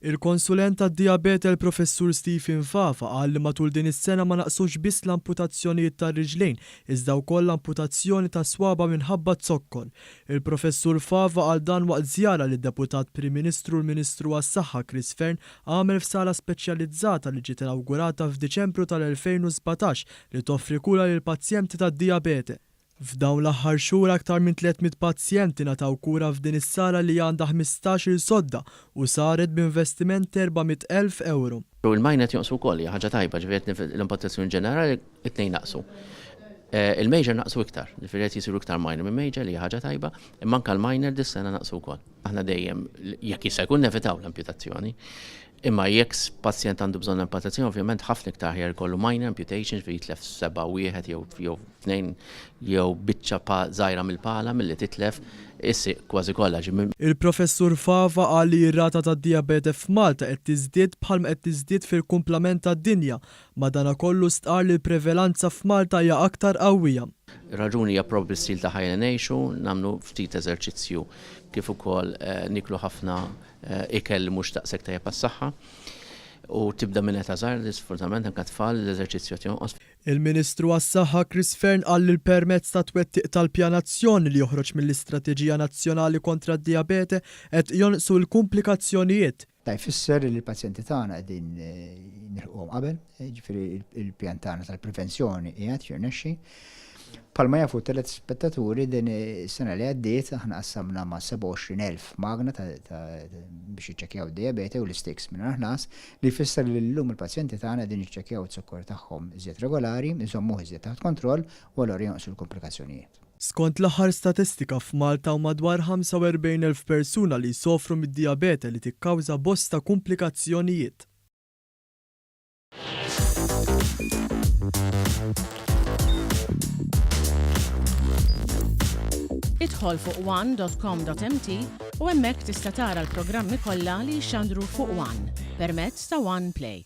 Il-konsulent tad-diabete il-Professur Stephen Fafa qal li matul din is-sena ma naqsux biss l-amputazzjonijiet tar-riġlejn iżda wkoll l-amputazzjoni ta' swaba minħabba zokkol. Il-Professur Fafa qal dan waqt żjara li d-Deputat Prim Ministru l-Ministru għas-Saħħa Chris Fern għamel f'sala speċjalizzata li ġiet inawgurata f'Diċembru tal-2017 li toffri kura lil pazjenti tad-diabete. F'dawn l-aħħar xhur aktar minn 300 pazjenti nataw kura f'din is-sala li għandha 15-il sodda u saret b'investiment 400,000 euro. Il-majnet jonqsu wkoll hija ħaġa tajba, ġifieri l-amputazzjoni ġenerali it-tnejn naqsu. Il-major naqsu iktar, ġifieri qed jisiru iktar minor minn major li hija ħaġa tajba, imma anke l-minor dis-sena naqsu wkoll. Aħna dejjem jekk jista' jkun nevitaw l-amputazzjoni. Imma jekk pazjent għandu bżonn amputazzjoni, ovvjament ħafna iktar ħjar kollu minor amputations fi jitlef seba' wieħed jew tnejn jew biċċa żgħira mill-pala milli titlef issi kważi kollha. Il-Professur Fava qal li r-rata tad-diabete f'Malta qed tiżdied bħalma qed tiżdied fil-kumplament tad-dinja, madankollu stqar li l-prevalenza f'Malta hija aktar qawwija. Raġuni hija probabbli stil ta' ħajja ngħixu, nagħmlu ftit eżerċizzju kif ukoll niklu ħafna ikel mhux daqshekk tajjeb għas-saħħa u tibda minn qed żgħar li sfortunatament anke tfal l-eżerċizzju jonqos. Il-Ministru għas-Saħħa Chris Fern qal li l-permezz ta' twettiq tal-pjanazzjoni li joħroġ mill-Istrateġija Nazzjonali kontra d-Diabete qed jonqsu l-komplikazzjonijiet. Jfisser li l-pazjenti tagħna qegħdin nilħquhom qabel, ġifieri il-pjan tagħna tal-prevenzjoni qiegħed jirnexxi. Palma jafu telet spettaturi din is-sena li għaddiet aħna qassamna ma' 27,000 magna biex jiċċekkjaw id-diabete u l-istiks minn ħnas li jfisser li llum il-pazjenti tagħna din jiċċekkjaw it-sukkor tagħhom iżjed regolari, iżommuh iżjed taħt kontroll u allura jonqsu l-komplikazzjonijiet. Skont l-aħħar statistika f'Malta u madwar 45,000 persuna li jsofru mid-diabete li tikkawża bosta komplikazzjonijiet. Idħol fuq one.com.mt u hemmhekk tista' tara l-programmi kollha li jxandru fuq One permezz ta' One Play.